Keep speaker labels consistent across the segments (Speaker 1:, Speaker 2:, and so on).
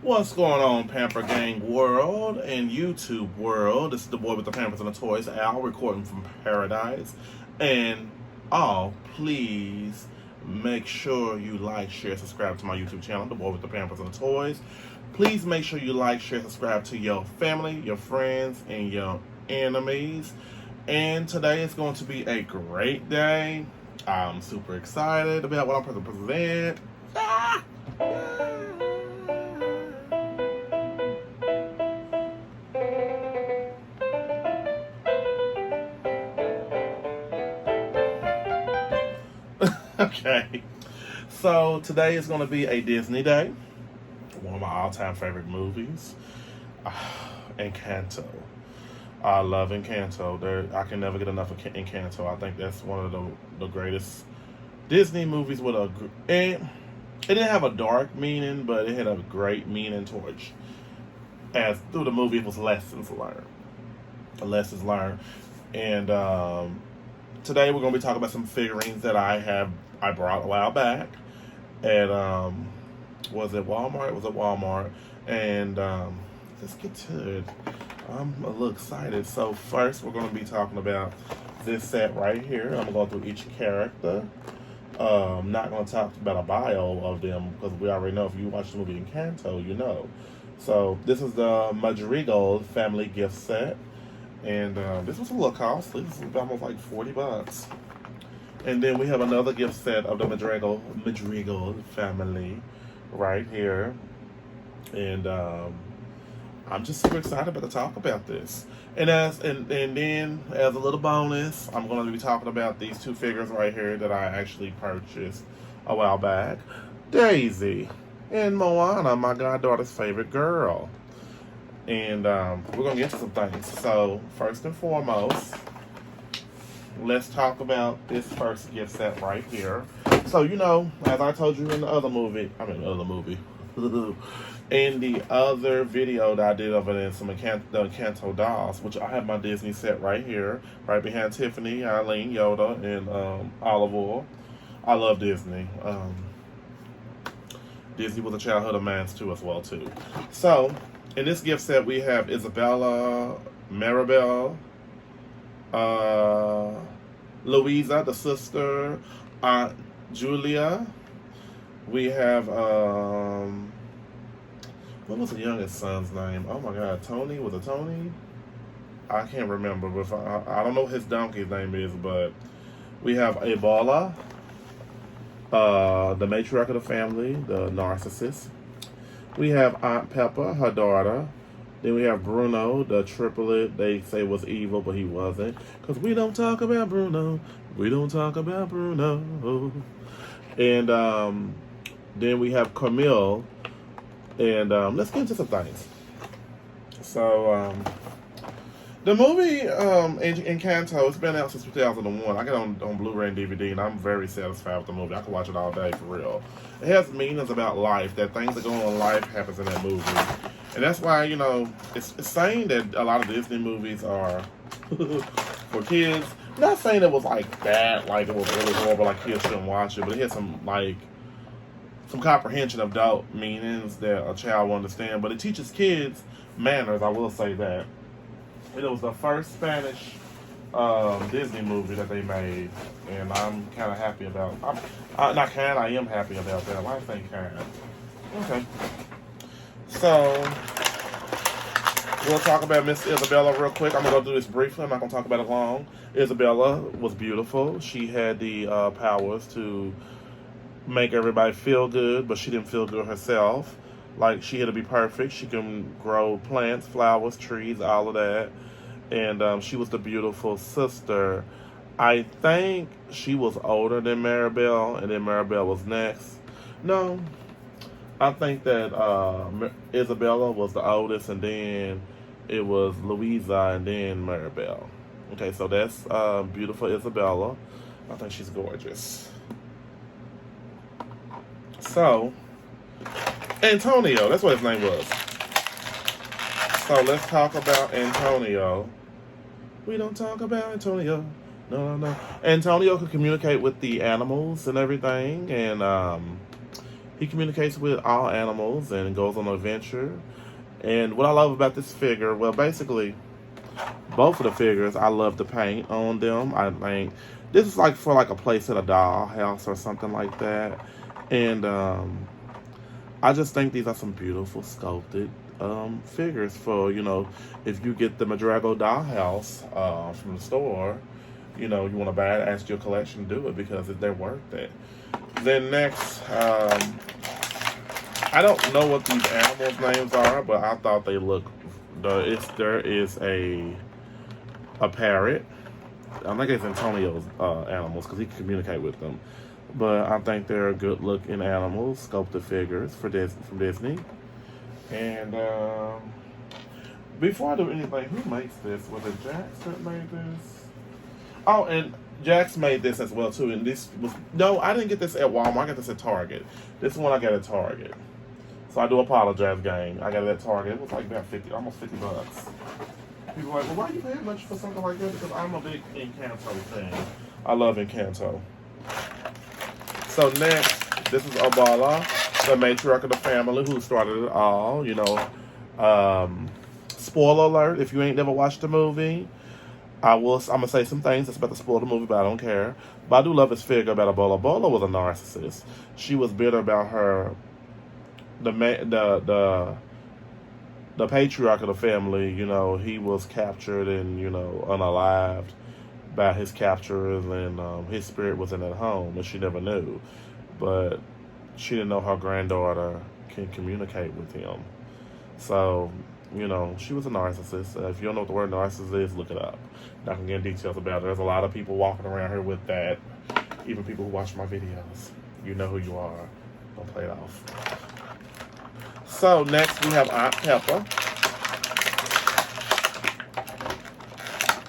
Speaker 1: What's going on, Pamper Gang world and YouTube world? This is the boy with the Pampers and the Toys, Al, recording from paradise. And please make sure you like, share, subscribe to my YouTube channel, the boy with the Pampers and the Toys. Please make sure you like, share, subscribe to your family, your friends, and your enemies. And today is going to be a great day. I'm super excited about what I'm going to present. Ah! Okay, so today is going to be a Disney day. One of my all-time favorite movies, Encanto. I love Encanto. I can never get enough of Encanto. I think that's one of the greatest Disney movies with and it didn't have a dark meaning, but it had a great meaning towards, as through the movie, it was lessons learned. Lessons learned. And today we're going to be talking about some figurines that I brought a while back at was it Walmart? It was at Walmart, and let's get to it. I'm a little excited. So first, we're going to be talking about this set right here. I'm going to go through each character. I'm not going to talk about a bio of them because we already know, if you watch the movie Encanto, you know. So this is the Madrigal family gift set. And this was a little costly. This was almost like $40. And then we have another gift set of the Madrigal family right here. And I'm just super excited about to talk about this. And then as a little bonus, I'm going to be talking about these two figures right here that I actually purchased a while back. Daisy and Moana, my goddaughter's favorite girl. And we're going to get to some things. So, first and foremost, let's talk about this first gift set right here. So, as I told you in the other movie, in the other video that I did of it in some Encanto dolls, which I have my Disney set right here, right behind Tiffany, Eileen, Yoda, and Olive Oil. I love Disney. Disney was a childhood of mine too, as well too. So, in this gift set, we have Isabella, Maribel, Louisa, the sister, Aunt Julia. We have, what was the youngest son's name? Oh my God, Tony? Was it Tony? I can't remember. But I don't know what his donkey's name is, but we have Ebola, the matriarch of the family, the narcissist. We have Aunt Pepper, her daughter. Then we have Bruno, the triplet. They say was evil, but he wasn't. Because we don't talk about Bruno. We don't talk about Bruno. And then we have Camille. And let's get into some things. So, the movie Encanto, it's been out since 2001. I got it on Blu-ray and DVD, and I'm very satisfied with the movie. I can watch it all day, for real. It has meanings about life, that things that go on in life happens in that movie. And that's why, it's saying that a lot of Disney movies are for kids. Not saying it was like that, like it was really horrible, like kids shouldn't watch it, but it had some comprehension of adult meanings that a child will understand. But it teaches kids manners, I will say that. It was the first Spanish Disney movie that they made, and I'm kind of happy about. I am happy about that. Life ain't kind. Okay. So we'll talk about Miss Isabella real quick. I'm gonna go do this briefly. I'm not gonna talk about it long. Isabella was beautiful. She had the powers to make everybody feel good, but she didn't feel good herself. Like, she had to be perfect. She can grow plants, flowers, trees, all of that. And she was the beautiful sister. I think she was older than Maribel, and then Maribel was next. No, I think that Isabella was the oldest, and then it was Louisa, and then Maribel. Okay, so that's beautiful Isabella. I think she's gorgeous. So, Antonio, that's what his name was. So let's talk about Antonio. We don't talk about Antonio. No. Antonio could communicate with the animals and everything, and He communicates with all animals and goes on an adventure. And what I love about this figure, well, basically, both of the figures, I love the paint on them. I think this is like for like a place at a doll house or something like that. And I just think these are some beautiful sculpted figures for, if you get the Madrago dollhouse from the store, you want to buy it, ask your collection to do it because they're worth it. Then next, I don't know what these animals' names are, but I thought they look. There is a parrot. I think it's Antonio's animals because he can communicate with them. But I think they're good looking animals, sculpted figures from Disney. And before I do anything, who makes this? Was it Jax that made this? Oh, and Jax made this as well too. And this was I didn't get this at Walmart. I got this at Target. This one I got at Target. So I do apologize, gang. I got it at Target. It was like about almost $50. People are like, well, why are you paying much for something like that? Because I'm a big Encanto fan. I love Encanto. So next, this is Obala, the matriarch of the family who started it all. Spoiler alert, if you ain't never watched the movie, I'm going to say some things that's about to spoil the movie, but I don't care. But I do love his figure about Obala. Obala was a narcissist. She was bitter about her, the patriarch of the family. He was captured and, unalived by his capturers, and his spirit wasn't at home, and she never knew. But she didn't know her granddaughter can communicate with him. So, she was a narcissist. If you don't know what the word narcissist is, look it up. Not gonna get into details about it. There's a lot of people walking around here with that. Even people who watch my videos. You know who you are. Don't play it off. So next we have Aunt Pepper.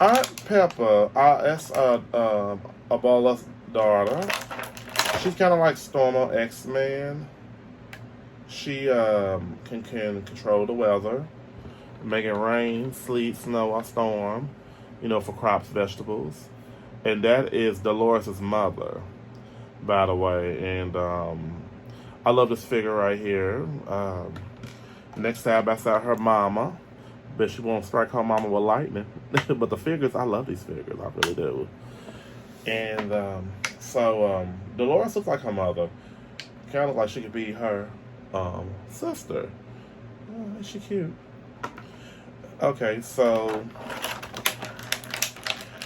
Speaker 1: Aunt Pepper, that's Obala's daughter. She's kind of like Storm X-Men. She can control the weather, make it rain, sleet, snow, or storm, for crops, vegetables. And that is Dolores' mother, by the way. And I love this figure right here. Next side by side, her mama. Bet she won't strike her mama with lightning. But the figures, I love these figures. I really do. And so Dolores looks like her mother. Kind of like she could be her sister. Oh, is she cute? Okay, so...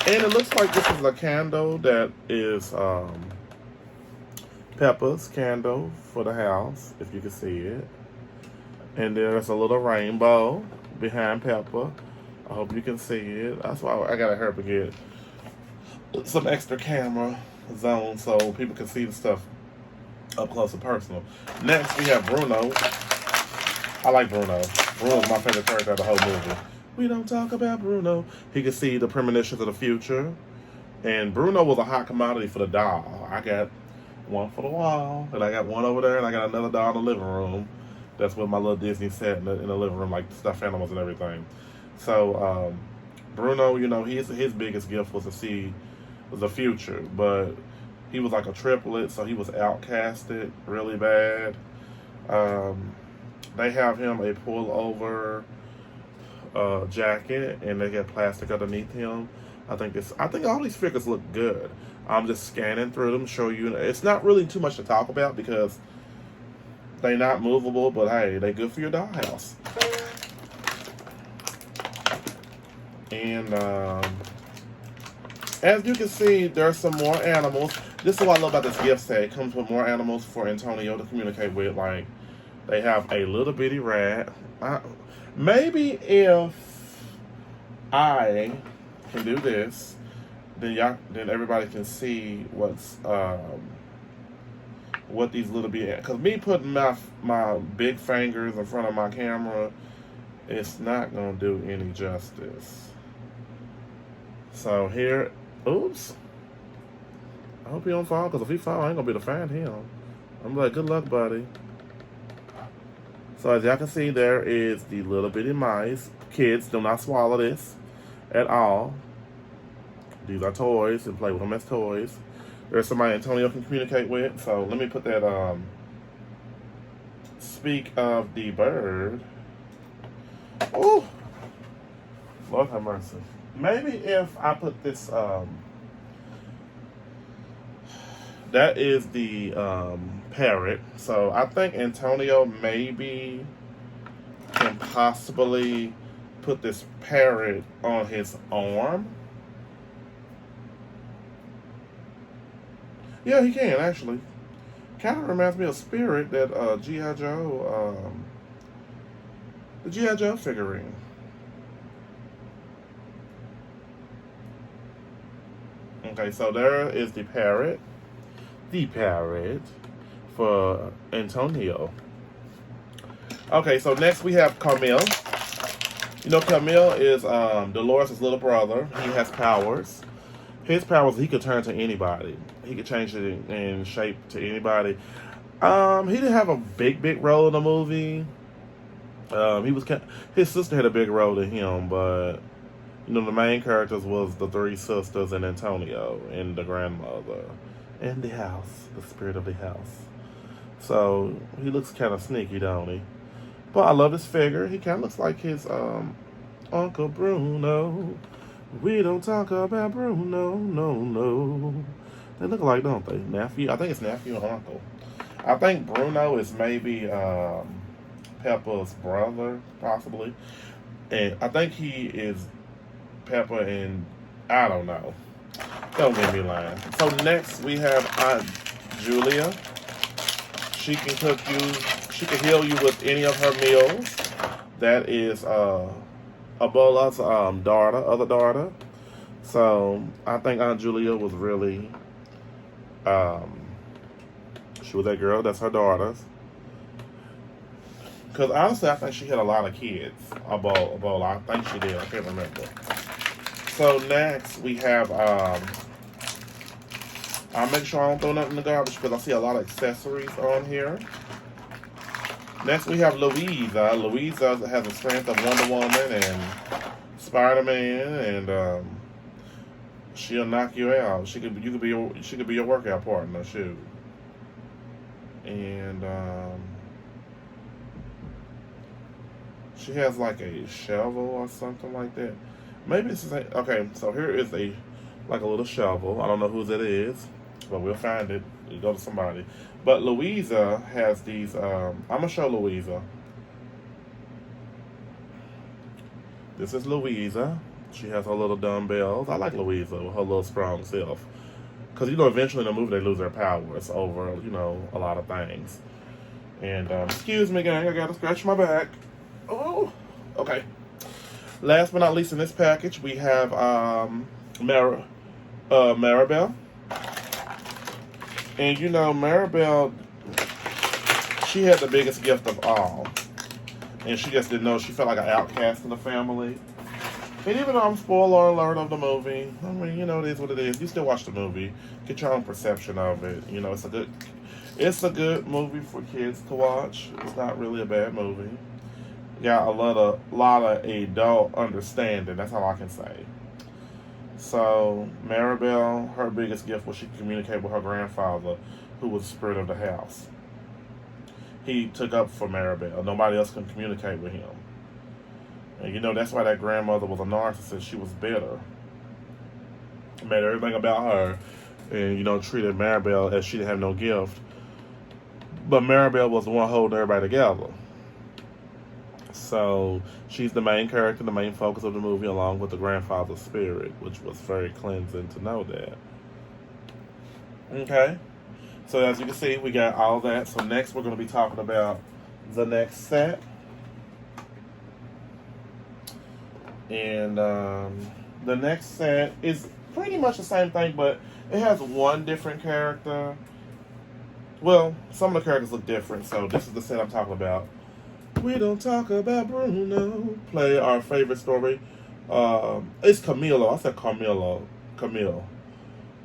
Speaker 1: And it looks like this is a candle that is Peppa's candle for the house, if you can see it. And there's a little rainbow behind Peppa. I hope you can see it. That's why I gotta hurry up and get some extra camera zone so people can see the stuff up close and personal. Next, we have Bruno. I like Bruno. Bruno's my favorite character of the whole movie. We don't talk about Bruno. He can see the premonitions of the future. And Bruno was a hot commodity for the doll. I got one for the wall, and I got one over there, and I got another doll in the living room. That's with my little Disney set in the living room, like stuffed animals and everything. So, Bruno, his biggest gift was to see the future, but he was like a triplet, so he was outcasted really bad. They have him a pullover jacket, and they got plastic underneath him. I think all these figures look good. I'm just scanning through them, show you. It's not really too much to talk about because they're not movable, but hey, they're good for your dollhouse. And as you can see, there's some more animals. This is what I love about this gift set. It comes with more animals for Antonio to communicate with. Like, they have a little bitty rat. Maybe if I can do this, then everybody can see what these little bitty. Because me putting my big fingers in front of my camera, it's not gonna do any justice. So here, oops. I hope he don't fall, because if he fall, I ain't gonna be able to find him. I'm like, good luck, buddy. So as y'all can see, there is the little bitty mice. Kids, do not swallow this at all. These are toys, and play with them as toys. There's somebody Antonio can communicate with. So let me put that speak of the bird. Oh, Lord have mercy. Maybe if I put this, that is the parrot. So I think Antonio maybe can possibly put this parrot on his arm. Yeah, he can actually. Kind of reminds me of Spirit, that G.I. Joe, the G.I. Joe figurine. Okay, so there is the parrot. The parrot for Antonio. Okay, so next we have Camille. You know, Camille is Dolores' little brother. He has powers. His powers, he could turn to anybody. He could change it in shape to anybody. He didn't have a big role in the movie. His sister had a big role in him, but you know the main characters was the three sisters and Antonio and the grandmother and the house, the spirit of the house. So he looks kind of sneaky, don't he? But I love his figure. He kind of looks like his Uncle Bruno. We don't talk about Bruno, no. They look alike, don't they? Nephew? I think it's nephew and uncle. I think Bruno is maybe Peppa's brother, possibly. And I think he is Peppa and I don't know. Don't get me lying. So next we have Aunt Julia. She can cook you. She can heal you with any of her meals. That is Abola's other daughter. So I think Aunt Julia was really, she was that girl. That's her daughters. Because honestly, I think she had a lot of kids. Abola, I think she did. I can't remember. So next we have, I'll make sure I don't throw nothing in the garbage because I see a lot of accessories on here. Next we have Louisa. Louisa has the strength of Wonder Woman and Spider-Man, and she'll knock you out. She could be your workout partner. Shoot. And she has like a shovel or something like that. Maybe this is okay. So here is a little shovel. I don't know whose it is, but we'll find it. You go to somebody. But Louisa has these. I'm gonna show Louisa. This is Louisa. She has her little dumbbells. I like Louisa with her little strong self. Because, you know, eventually in the movie they lose their powers over, you know, a lot of things. And, excuse me, gang, I gotta scratch my back. Oh, okay. Last but not least in this package, we have Maribel. And, you know, Maribel, she had the biggest gift of all. And she just didn't know. She felt like an outcast in the family. And even though I'm spoiler alert of the movie, I mean, you know, it is what it is. You still watch the movie, get your own perception of it. You know, it's a good movie for kids to watch. It's not really a bad movie. Got a lot of adult understanding. That's all I can say. So Maribel, her biggest gift was she could communicate with her grandfather, who was the spirit of the house. He took up for Maribel. Nobody else could communicate with him. And you know, that's why that grandmother was a narcissist. She was bitter. Made everything about her. And, you know, treated Maribel as she didn't have no gift. But Maribel was the one holding everybody together. So, she's the main character, the main focus of the movie, along with the grandfather's spirit, which was very cleansing to know that. Okay? So, as you can see, we got all that. So, next we're going to be talking about the next set. And the next set is pretty much the same thing, but it has one different character. Well, some of the characters look different, so this is the set I'm talking about. We don't talk about Bruno. Play our favorite story. It's Camilo. I said Camilo. Camille.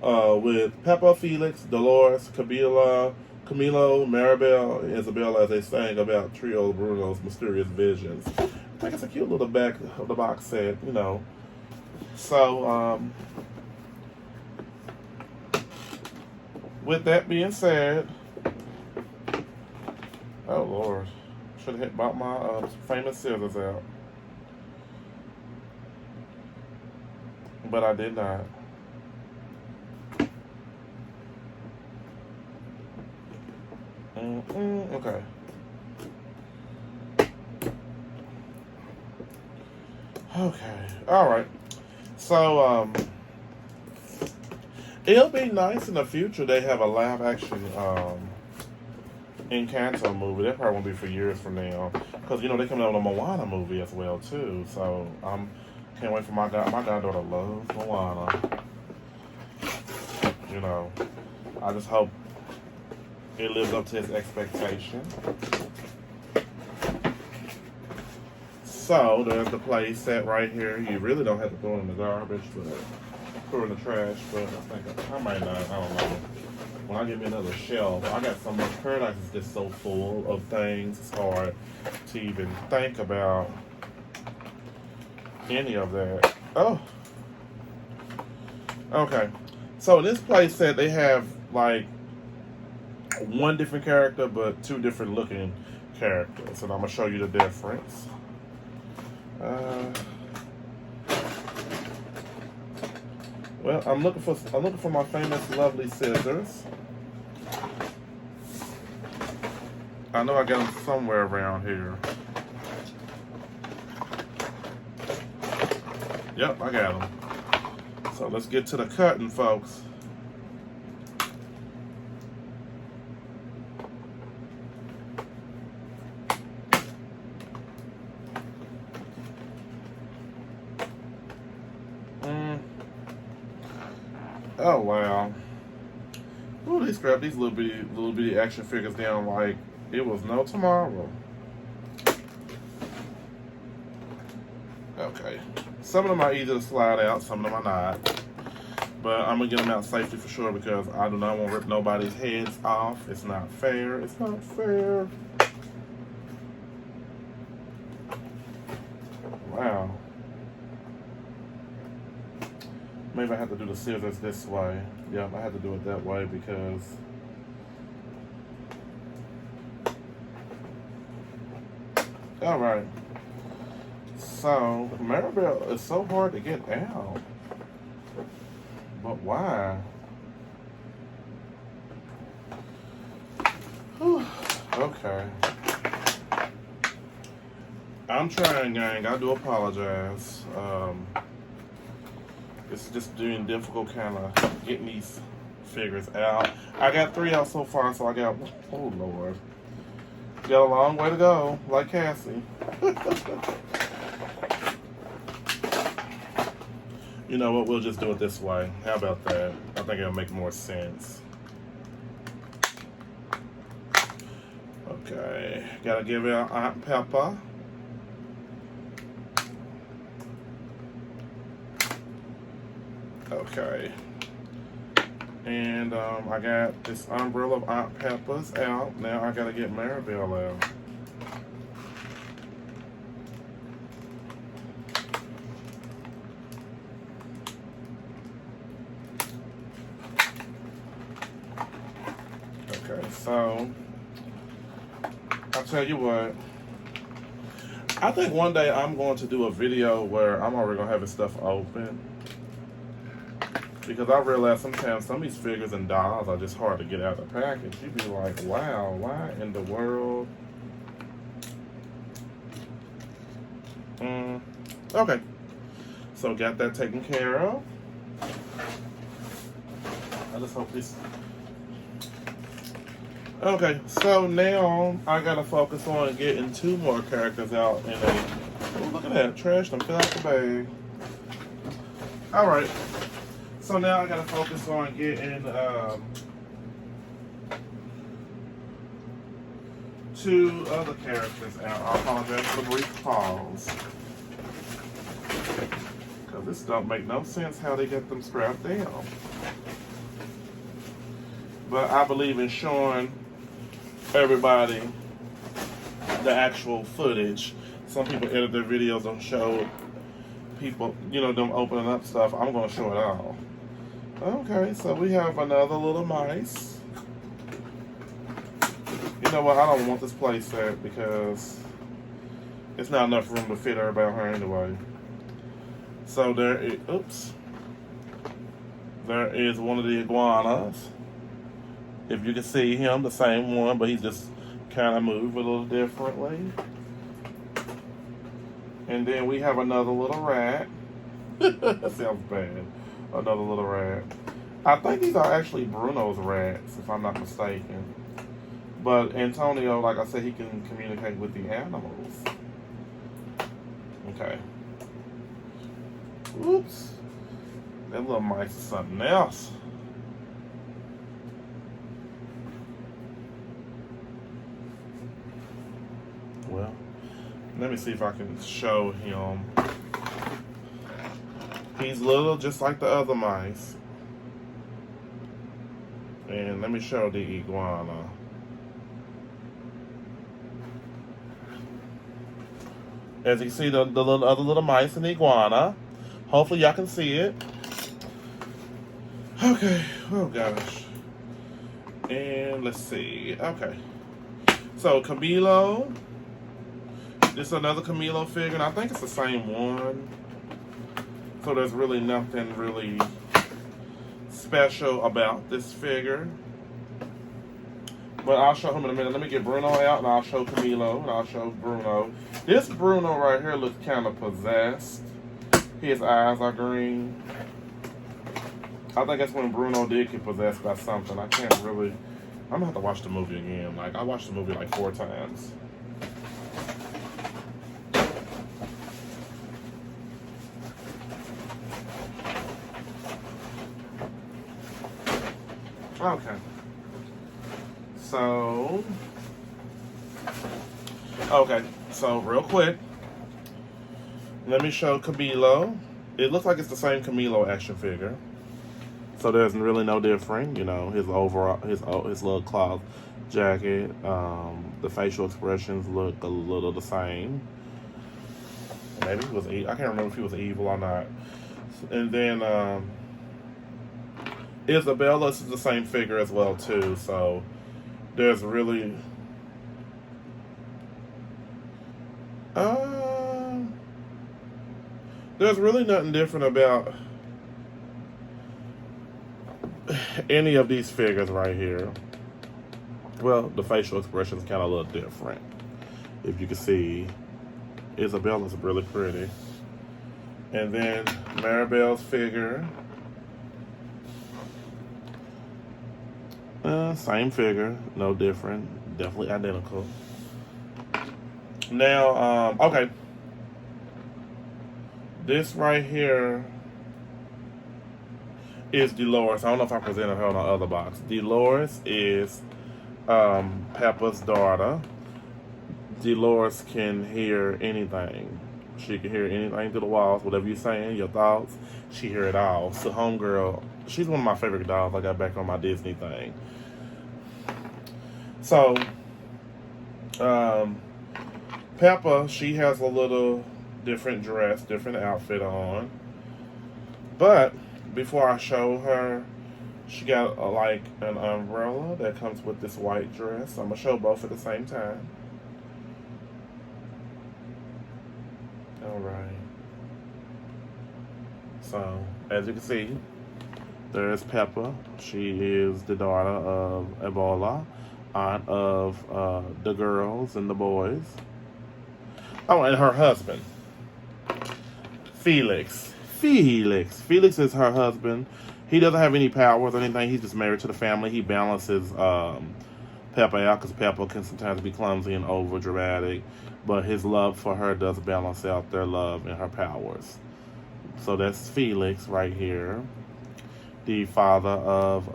Speaker 1: With Peppa, Felix, Dolores, Camilo, Maribel, and Isabella as they sang about Trio Bruno's mysterious visions. I think it's a cute little back of the box set, you know. So, with that being said, Oh Lord, should have bought my famous scissors out, but I did not. Okay. Okay. All right. So it'll be nice in the future. They have a live action Encanto movie. That probably won't be for years from now, because they coming out with a Moana movie as well too. So can't wait for my goddaughter loves Moana. I just hope it lives up to its expectation. So there's the play set right here. You really don't have to throw it in the garbage, but throw it in the trash. But I think I might not. I don't know. When I get me another shelf, I got so much. Paradise is just so full of things. It's hard to even think about any of that. Oh, okay. So in this play set, they have like one different character, but two different looking characters, and I'm gonna show you the difference. Well, I'm looking for my famous lovely scissors. I know I got them somewhere around here. Yep, I got them. So let's get to the cutting, folks. Oh wow! Ooh, they scrapped these little bitty action figures down like it was no tomorrow. Okay, some of them are easy to slide out, some of them are not. But I'm gonna get them out safely for sure, because I do not want to rip nobody's heads off. It's not fair. It's not fair. Wow. Maybe I have to do the scissors this way. Yeah, I have to do it that way because all right. So Maribel is so hard to get out, but why? Whew. Okay. I'm trying, gang. I do apologize. It's just doing difficult kind of getting these figures out. I got 3 out so far, so I got, oh Lord. Got a long way to go, like Cassie. You know what, we'll just do it this way. How about that? I think it'll make more sense. Okay, gotta give it Aunt Peppa. Okay, and I got this umbrella of Aunt Peppa's out. Now I gotta get Maribel out. Okay, so I'll tell you what. I think one day I'm going to do a video where I'm already gonna have this stuff open. Because I realize sometimes some of these figures and dolls are just hard to get out of the package. You'd be like, wow, why in the world? Okay. So got that taken care of. I just hope this... Okay, so now I gotta focus on getting 2 more characters out in a... Oh, look at that. Trash them. Fill out the bag. Alright. So now I gotta focus on getting 2 other characters out. I apologize for the brief pause. Because this don't make no sense how they get them strapped down. But I believe in showing everybody the actual footage. Some people edit their videos and show people, them opening up stuff. I'm gonna show it all. Okay, so we have another little mice. You know what? I don't want this playset because it's not enough room to fit everybody on her anyway. So there is one of the iguanas. If you can see him, the same one, but he's just kind of moved a little differently. And then we have another little rat. That sounds bad. Another little rat. I think these are actually Bruno's rats, if I'm not mistaken. But Antonio, like I said, he can communicate with the animals. Okay. Oops. That little mice is something else. Well, let me see if I can show him. He's little, just like the other mice. And let me show the iguana. As you can see, the other little mice in the iguana. Hopefully y'all can see it. Okay. Oh, gosh. And let's see. Okay. So, Camilo. This is another Camilo figure, and I think it's the same one. So there's really nothing really special about this figure. But I'll show him in a minute. Let me get Bruno out, and I'll show Camilo, and I'll show Bruno. This Bruno right here looks kind of possessed. His eyes are green. I think that's when Bruno did get possessed by something. I can't really... I'm going to have to watch the movie again. Like, I watched the movie like 4 times. Okay. So real quick, let me show Camilo. It looks like it's the same Camilo action figure. So there's really no different, you know, his overall, his little cloth jacket, the facial expressions look a little the same. Maybe he was, I can't remember if he was evil or not. And then, Isabella's is the same figure as well too, so there's really nothing different about any of these figures right here. Well, the facial expression is kind of a little different. If you can see, Isabella's really pretty. And then Maribel's figure. Same figure, no different, definitely identical. Now, okay. This right here is Dolores. I don't know if I presented her on the other box. Dolores is Peppa's daughter. Dolores can hear anything. She can hear anything through the walls, whatever you're saying, your thoughts, she hear it all. So homegirl, she's one of my favorite dolls I got back on my Disney thing. So, Peppa, she has a little different dress, different outfit on. But before I show her, she got like an umbrella that comes with this white dress. I'm going to show both at the same time. Alright. So, as you can see, there's Peppa. She is the daughter of Ebola, aunt of the girls and the boys. Oh, and her husband, Felix. Felix is her husband. He doesn't have any powers or anything. He's just married to the family. He balances Peppa out because Peppa can sometimes be clumsy and over dramatic. But his love for her does balance out their love and her powers. So that's Felix right here, the father of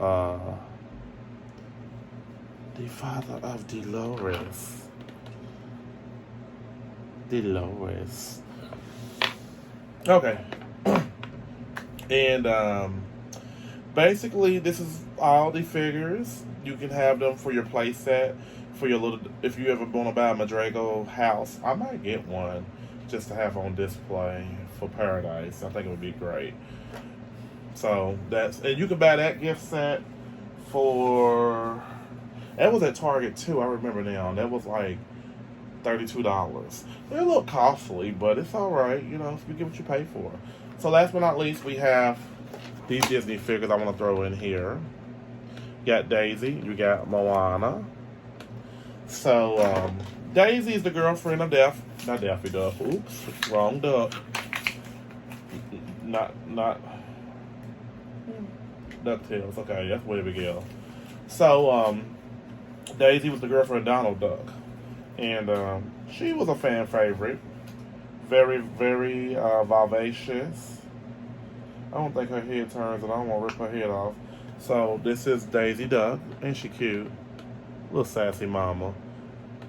Speaker 1: Dolores. Dolores. Okay. And basically, this is all the figures. You can have them for your play set, for your little. If you ever want to buy a Madrigal house, I might get one just to have on display for Paradise. I think it would be great. So and you can buy that gift set for That was at Target too. I remember now. That was like $32. They're a little costly, but it's all right. You know, if you get what you pay for. So last but not least, we have these Disney figures I want to throw in here. You got Daisy. You got Moana. So Daisy is the girlfriend of not Daffy Duck. Oops, wrong duck. Not DuckTales. Okay, that's way big L. So Daisy was the girlfriend of Donald Duck, and she was a fan favorite. Very, very vivacious. I don't think her head turns, and I don't want to rip her head off. So this is Daisy Duck, and she cute, little sassy mama.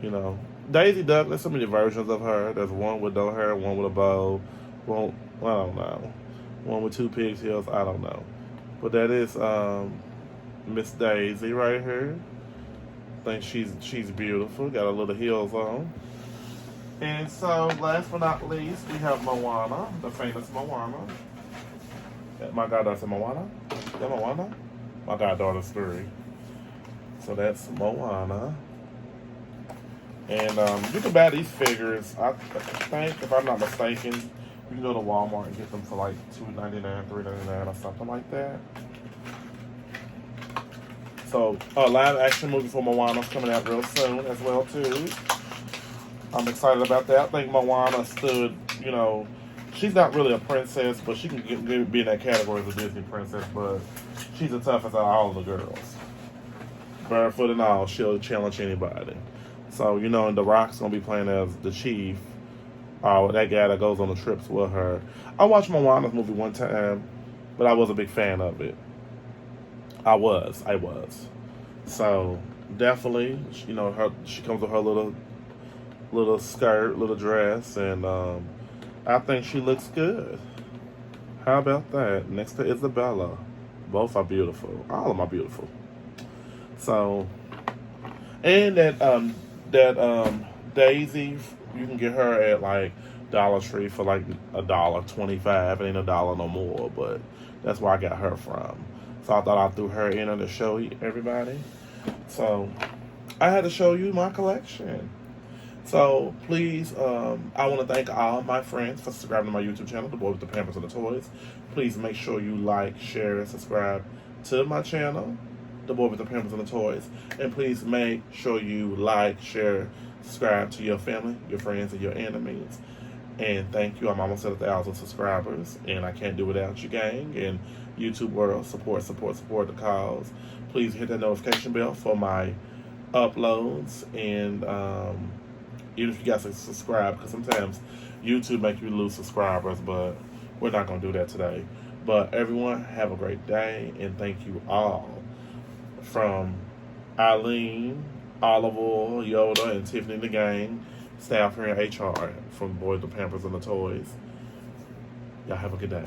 Speaker 1: You know, Daisy Duck. There's so many versions of her. There's one with no hair, one with a bow, one I don't know, one with two pigtails. I don't know, but that is Miss Daisy right here. I think she's beautiful. Got a little heels on. And so, last but not least, we have Moana, the famous Moana. My goddaughter said Moana. Is that Moana? My goddaughter's 3. So that's Moana. And you can buy these figures. I think, if I'm not mistaken, you can go to Walmart and get them for like $2.99, $3.99, or something like that. So a live action movie for Moana's coming out real soon as well too. I'm excited about that. I think Moana stood, you know, she's not really a princess, but she can be in that category as a Disney princess, but she's the toughest out of all of the girls. Barefoot and all, she'll challenge anybody. So, you know, and The Rock's going to be playing as the chief, that guy that goes on the trips with her. I watched Moana's movie one time, but I was a big fan of it. I was. So, definitely, you know, she comes with her little skirt, little dress, and I think she looks good. How about that? Next to Isabella. Both are beautiful. All of them are beautiful. So, and that Daisy, you can get her at like Dollar Tree for like $1.25. It ain't $1 no more, but that's where I got her from. So I thought I threw her in on to show everybody. So I had to show you my collection. So please, I want to thank all my friends for subscribing to my YouTube channel, The Boy with the Pampers and the Toys. Please make sure you like, share, and subscribe to my channel, The Boy with the Pampers and the Toys. And please make sure you like, share, subscribe to your family, your friends, and your enemies. And thank you. I'm almost at 1,000 subscribers, and I can't do without you, gang. And YouTube world, support the cause. Please hit that notification bell for my uploads, and even if you guys subscribe, because sometimes YouTube make you lose subscribers, but we're not going to do that today. But everyone, have a great day, and thank you all. From Eileen, Oliver, Yoda, and Tiffany the gang, staff here in HR from Boy with the Pampers and the Toys. Y'all have a good day.